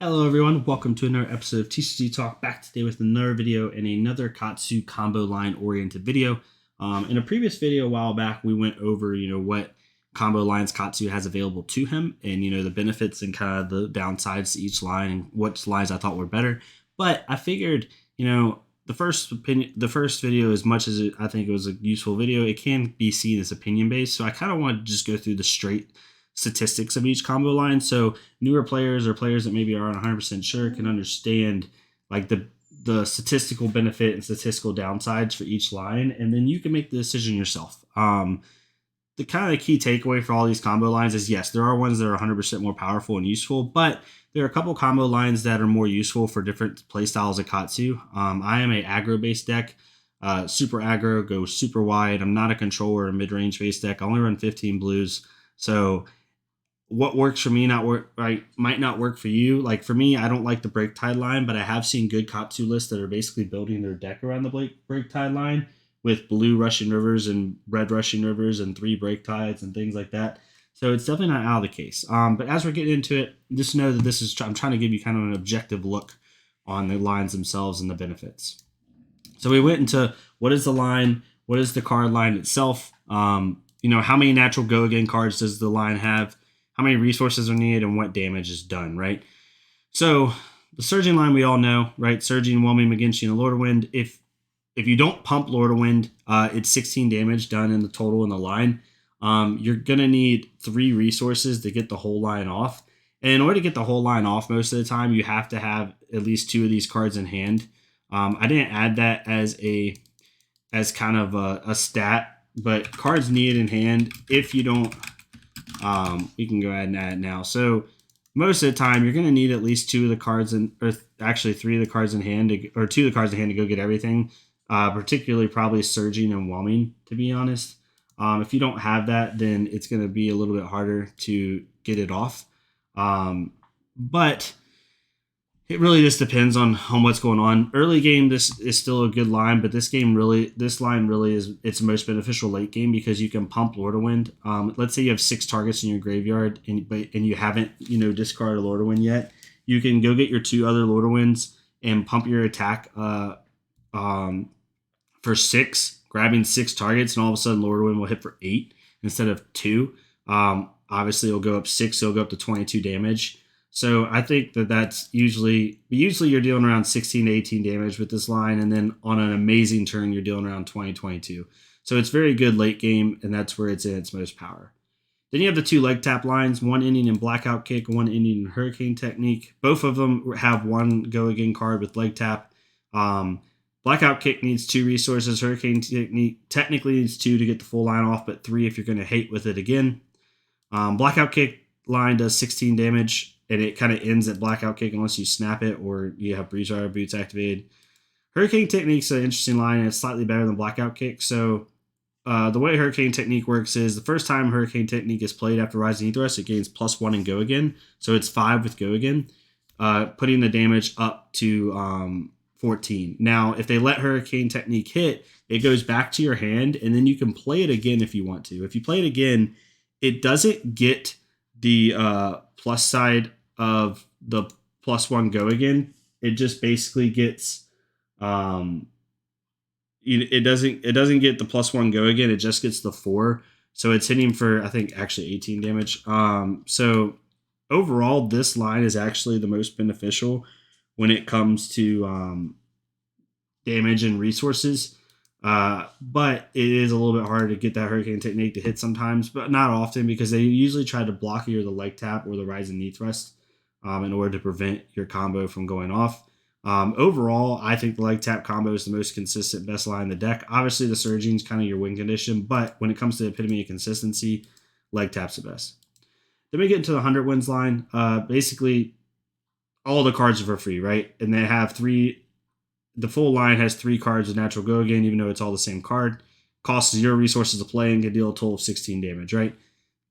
Hello everyone, welcome to another episode of TCG Talk, back today with another video and another Katsu combo line oriented video. In a previous video a while back, we went over, what combo lines Katsu has available to him and, the benefits and kind of the downsides to each line and which lines I thought were better. But I figured, the first video, as much as I think it was a useful video, it can be seen as opinion based. So I kind of wanted to just go through the straight statistics of each combo line, so newer players or players that maybe aren't 100% sure can understand like the statistical benefit and statistical downsides for each line, and then you can make the decision yourself. The kind of key takeaway for all these combo lines is, yes, there are ones that are 100% more powerful and useful, but there are a couple combo lines that are more useful for different playstyles of Katsu. I am a aggro based deck. Super aggro, go super wide. I'm not a controller or mid-range based deck. I only run 15 blues, so what works for me might not work for you. Like for me, I don't like the break tide line, but I have seen good Katsu lists that are basically building their deck around the break tide line with blue rushing rivers and red rushing rivers and 3 break tides and things like that. So it's definitely not out of the case. But as we're getting into it, just know that I'm trying to give you kind of an objective look on the lines themselves and the benefits. So we went into what is the line, what is the card line itself, how many natural go again cards does the line have, how many resources are needed, and what damage is done, right? So the surging line we all know, right? Surging, Whelming, McGinty, and Lord of Wind. If you don't pump Lord of Wind, it's 16 damage done in the total in the line. You're going to need 3 resources to get the whole line off. And in order to get the whole line off most of the time, you have to have at least 2 of these cards in hand. I didn't add that as kind of a stat, but cards needed in hand. If you don't, we can go ahead and add it now. So most of the time, you're going to need at least 2 of the cards or actually 3 of the cards in hand, or 2 of the cards in hand to go get everything. Particularly probably surging and whelming, to be honest. If you don't have that, then it's going to be a little bit harder to get it off. But it really just depends on what's going on. Early game, this is still a good line, but this line really is its most beneficial late game because you can pump Lord of Wind. Let's say you have 6 targets in your graveyard and you haven't discarded a Lord of Wind yet. You can go get your 2 other Lord of Winds and pump your attack for 6, grabbing 6 targets, and all of a sudden Lord of Wind will hit for 8 instead of 2. Obviously, it'll go up 6, so it'll go up to 22 damage. So I think that's usually you're dealing around 16 to 18 damage with this line, and then on an amazing turn, you're dealing around 20, 22. So it's very good late game, and that's where it's in its most power. Then you have the 2 leg tap lines, one ending in Blackout Kick, one ending in Hurricane Technique. Both of them have one go again card with leg tap. Blackout Kick needs 2 resources. Hurricane Technique technically needs 2 to get the full line off, but 3 if you're going to hate with it again. Blackout Kick line does 16 damage, and it kind of ends at Blackout Kick unless you snap it or you have Breeze Rider Boots activated. Hurricane Technique's an interesting line, and it's slightly better than Blackout Kick. So the way Hurricane Technique works is the first time Hurricane Technique is played after Rising Ethos, it gains +1 and Go Again. So it's 5 with Go Again, putting the damage up to 14. Now, if they let Hurricane Technique hit, it goes back to your hand, and then you can play it again if you want to. If you play it again, it doesn't get the plus side of the +1 Go Again. It just basically gets it doesn't get the +1 Go Again. It just gets the 4. So it's hitting for, I think, actually 18 damage. So overall, this line is actually the most beneficial when it comes to damage and resources. But it is a little bit harder to get that Hurricane Technique to hit sometimes, but not often, because they usually try to block either the leg tap or the rising knee thrust in order to prevent your combo from going off. Overall, I think the leg tap combo is the most consistent, best line in the deck. Obviously, the surging is kind of your win condition, but when it comes to the epitome of consistency, leg tap's the best. Then we get into the 100 wins line. Basically, all the cards are for free, right? And they have 3. The full line has 3 cards of natural go again, even though it's all the same card. Costs 0 resources to play and can deal a total of 16 damage, right?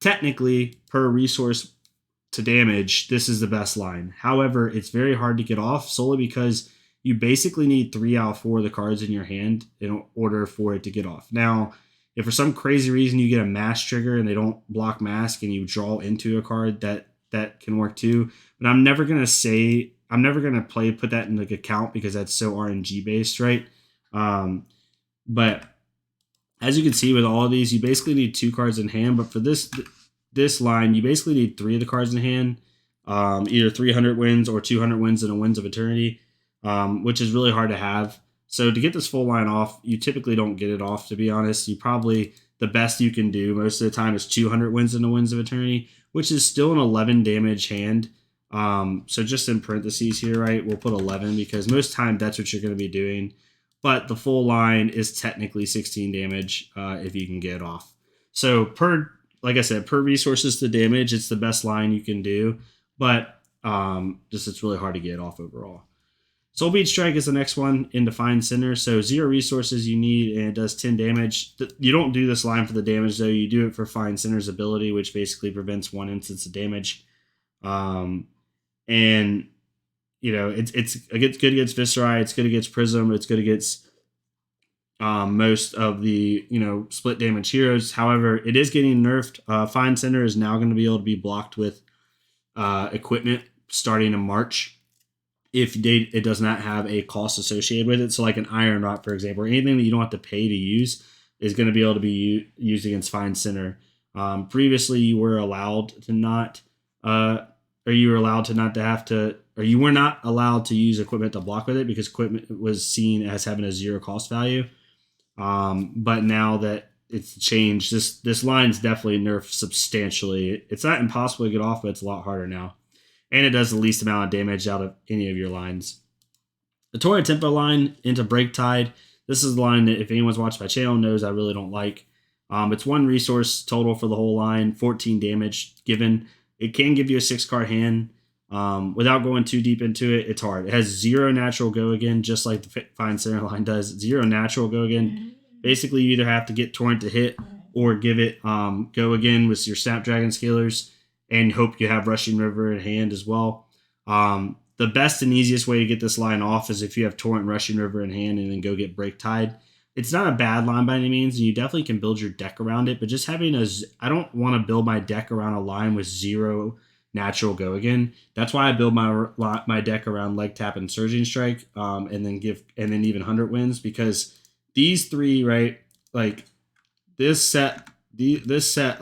Technically, per resource to damage, this is the best line. However, it's very hard to get off solely because you basically need 3 out of 4 of the cards in your hand in order for it to get off. Now, if for some crazy reason you get a mask trigger and they don't block mask and you draw into a card, that that can work too. But I'm never gonna put that in like a count because that's so RNG based, right? But as you can see with all of these, you basically need 2 cards in hand. But for this line, you basically need 3 of the cards in hand, either 300 wins or 200 wins and a Winds of Eternity, which is really hard to have. So to get this full line off, you typically don't get it off, to be honest. The best you can do most of the time is 200 wins and a Winds of Eternity, which is still an 11 damage hand. So just in parentheses here, right, we'll put 11 because most time that's what you're going to be doing. But the full line is technically 16 damage if you can get it off. So like I said, per resources to damage, it's the best line you can do. But just it's really hard to get it off overall. Soul Bead Strike is the next one in Defined Center. So 0 resources you need, and it does 10 damage. You don't do this line for the damage, though. You do it for Find Center's ability, which basically prevents 1 instance of damage. And, you know, it's good against Visceri. It's good against Prism. It's good against most of the, you know, split damage heroes. However, it is getting nerfed. Find Center is now going to be able to be blocked with equipment starting in March if it does not have a cost associated with it. So like an Iron Rot, for example, or anything that you don't have to pay to use is going to be able to be used against Find Center. Previously, you were allowed to not, you were not allowed to use equipment to block with it because equipment was seen as having a 0 cost value. But now that it's changed, this line's definitely nerfed substantially. It's not impossible to get off, but it's a lot harder now. And it does the least amount of damage out of any of your lines. The Torrent Tempo line into Break Tide. This is the line that if anyone's watched my channel knows I really don't like. It's 1 resource total for the whole line, 14 damage given. It can give you a 6-card hand. Without going too deep into it, it's hard. It has 0 natural go again, just like the Find Center line does. 0 natural go again. Basically, you either have to get Torrent to hit or give it go again with your Snapdragon Scalers and hope you have Rushing River in hand as well. The best and easiest way to get this line off is if you have Torrent, Rushing River in hand and then go get Break Tide. It's not a bad line by any means, and you definitely can build your deck around it, but just having I don't want to build my deck around a line with 0 natural go again. That's why I build my deck around Leg Tap and Surging Strike, and then even 100 wins, because these 3, right, like this set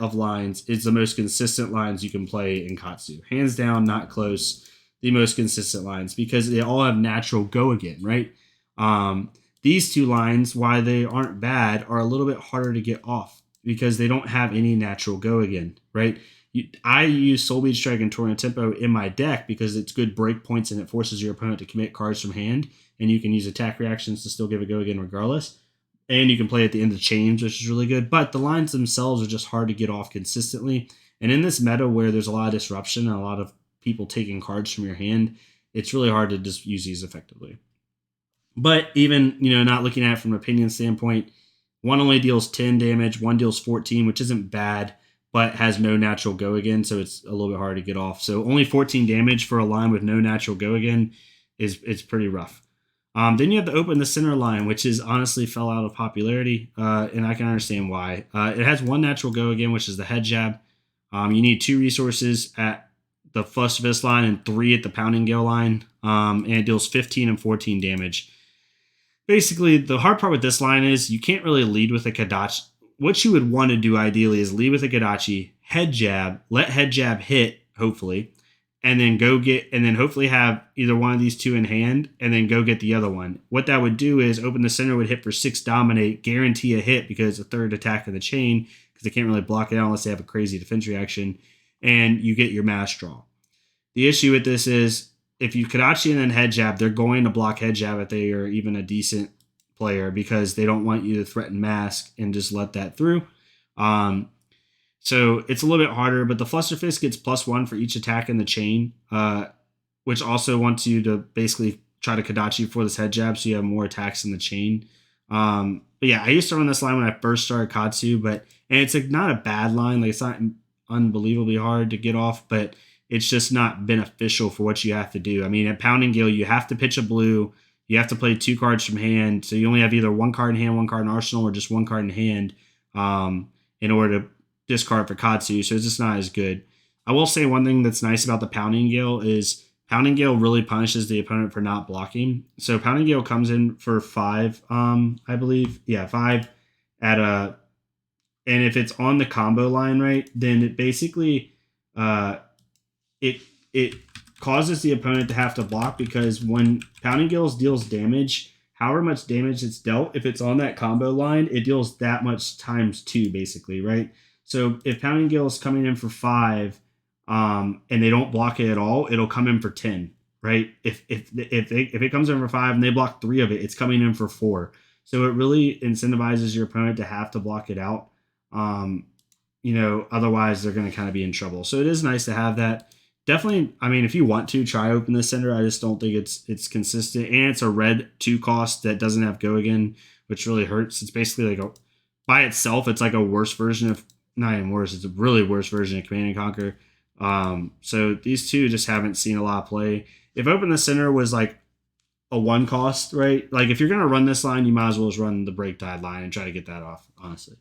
of lines is the most consistent lines you can play in Katsu. Hands down, not close, the most consistent lines because they all have natural go again, right? These 2 lines, why they aren't bad, are a little bit harder to get off because they don't have any natural go again, right? I use Soul Bead Strike and Torrent Tempo in my deck because it's good break points and it forces your opponent to commit cards from hand, and you can use attack reactions to still give a go again regardless. And you can play at the end of chains, which is really good. But the lines themselves are just hard to get off consistently. And in this meta where there's a lot of disruption and a lot of people taking cards from your hand, it's really hard to just use these effectively. But even, you know, not looking at it from an opinion standpoint, 1 only deals 10 damage, 1 deals 14, which isn't bad, but has no natural go again, so it's a little bit hard to get off. So only 14 damage for a line with no natural go again is pretty rough. Then you have to open the center line, which is honestly fell out of popularity, and I can understand why. It has 1 natural go again, which is the Head Jab. You need 2 resources at the Flush Fist line and 3 at the Pounding Gale line, and it deals 15 and 14 damage. Basically, the hard part with this line is you can't really lead with a Kadachi. What you would want to do ideally is lead with a Kadachi, Head Jab, let Head Jab hit, hopefully, and then hopefully have either one of these 2 in hand, and then go get the other one. What that would do is open the center would hit for 6 dominate, guarantee a hit because it's a 3rd attack in the chain, because they can't really block it out unless they have a crazy defense reaction, and you get your mass draw. The issue with this is if you Kadachi and then Head Jab, they're going to block Head Jab if they are even a decent player because they don't want you to threaten mask and just let that through. So it's a little bit harder, but the Fluster Fist gets +1 for each attack in the chain, which also wants you to basically try to Kadachi for this Head Jab so you have more attacks in the chain. But yeah, I used to run this line when I first started Katsu, and it's not a bad line. Like, it's not unbelievably hard to get off, but it's just not beneficial for what you have to do. I mean, at Pounding Gale, you have to pitch a blue. You have to play 2 cards from hand, so you only have either 1 card in hand, 1 card in arsenal, or just 1 card in hand in order to discard for Katsu, so it's just not as good. I will say one thing that's nice about the Pounding Gale is Pounding Gale really punishes the opponent for not blocking. So Pounding Gale comes in for 5, I believe. Yeah, 5 at a, and if it's on the combo line, right, then it basically uh it it causes the opponent to have to block, because when Pounding Gales deals damage, however much damage it's dealt, if it's on that combo line, it deals that much times 2, basically, right? So if Pounding Gale is coming in for 5, and they don't block it at all, it'll come in for 10, right? If it comes in for 5 and they block 3 of it, it's coming in for 4. So it really incentivizes your opponent to have to block it out. Um, otherwise they're going to kind of be in trouble. So it is nice to have that. Definitely, I mean, if you want to try Open the Center, I just don't think it's consistent, and it's a red 2 cost that doesn't have Go Again, which really hurts. It's basically like by itself, it's like a worse version of, not even worse, it's a really worse version of Command and Conquer. So these two just haven't seen a lot of play. If Open the Center was like a 1 cost, right? Like if you're gonna run this line, you might as well just run the Break Tide line and try to get that off, honestly.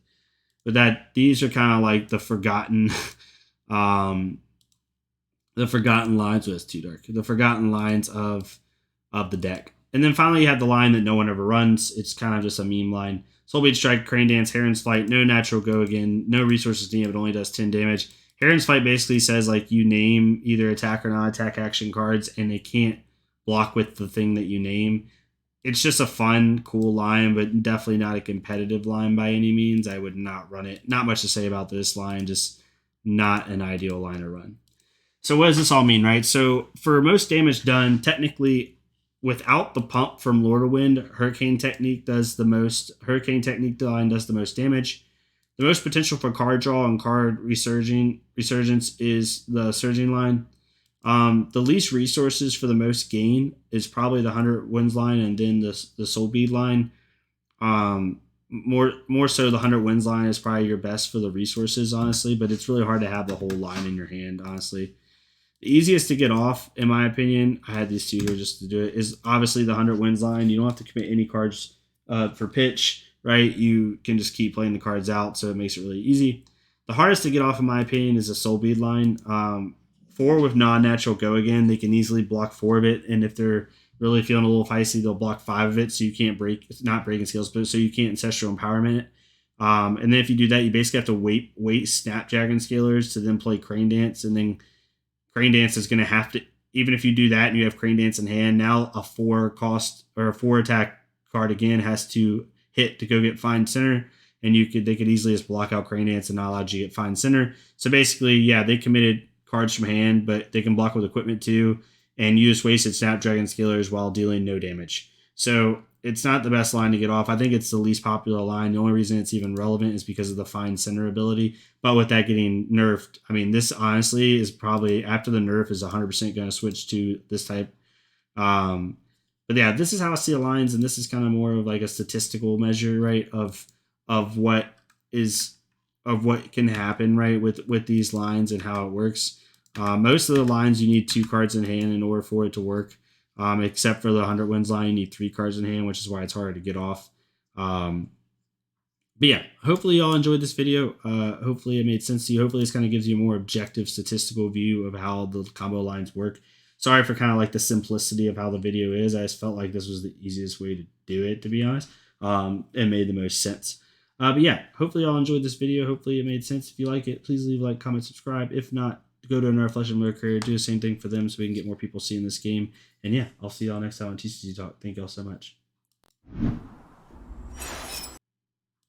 But these are kind of like the forgotten um the forgotten lines. Was too dark. The forgotten lines of the deck. And then finally, you have the line that no one ever runs. It's kind of just a meme line. Soulbeat Strike, Crane Dance, Heron's Flight, no natural Go Again, no resources needed. It only does 10 damage. Heron's Flight basically says like you name either attack or non-attack action cards, and they can't block with the thing that you name. It's just a fun, cool line, but definitely not a competitive line by any means. I would not run it. Not much to say about this line. Just not an ideal line to run. So what does this all mean, right? So for most damage done, technically, without the pump from Lord of Wind, Hurricane Technique does the most. Hurricane Technique line does the most damage. The most potential for card draw and card resurgence is the Surging line. The least resources for the most gain is probably the 100 Winds line, and then the Soul Bead line. More so the 100 Winds line is probably your best for the resources, honestly, but it's really hard to have the whole line in your hand, honestly. The easiest to get off, in my opinion, I had these two here just to do it, is obviously the 100 Winds line. You don't have to commit any cards for pitch, right? You can just keep playing the cards out, so it makes it really easy. The hardest to get off, in my opinion, is a Soul Bead line. 4 with non-natural Go Again. They can easily block 4 of it, and if they're really feeling a little feisty, they'll block 5 of it, so you can't not breaking skills, but so you can't Ancestral Empowerment it. And then if you do that, you basically have to wait Snapdragon Scalers to then play Crane Dance, and then Crane Dance is going to have to, even if you do that and you have Crane Dance in hand, now a 4 cost or a 4 attack card again has to hit to go get Find Center, and they could easily just block out Crane Dance and not allow you to get Find Center. So basically, yeah, they committed cards from hand, but they can block with equipment too, and you just wasted Snapdragon Scalers while dealing no damage. So it's not the best line to get off. I think it's the least popular line. The only reason it's even relevant is because of the Find Center ability. But with that getting nerfed, I mean, this honestly is probably, after the nerf, is 100% going to switch to this type. But yeah, this is how I see the lines, and this is kind of more of like a statistical measure, right, of what can happen, right, with these lines and how it works. Most of the lines you need 2 cards in hand in order for it to work. Except for the 100 Winds line, you need 3 cards in hand, which is why it's hard to get off. But yeah, hopefully y'all enjoyed this video. Hopefully it made sense to you. Hopefully this kind of gives you a more objective statistical view of how the combo lines work. Sorry for kind of like the simplicity of how the video is. I just felt like this was the easiest way to do it, to be honest. It made the most sense. But yeah, hopefully y'all enjoyed this video. Hopefully it made sense. If you like it, please leave a like, comment, subscribe. If not, go to another Flesh and Blood creator, do the same thing for them so we can get more people seeing this game. And yeah, I'll see y'all next time on TCG Talk. Thank y'all so much.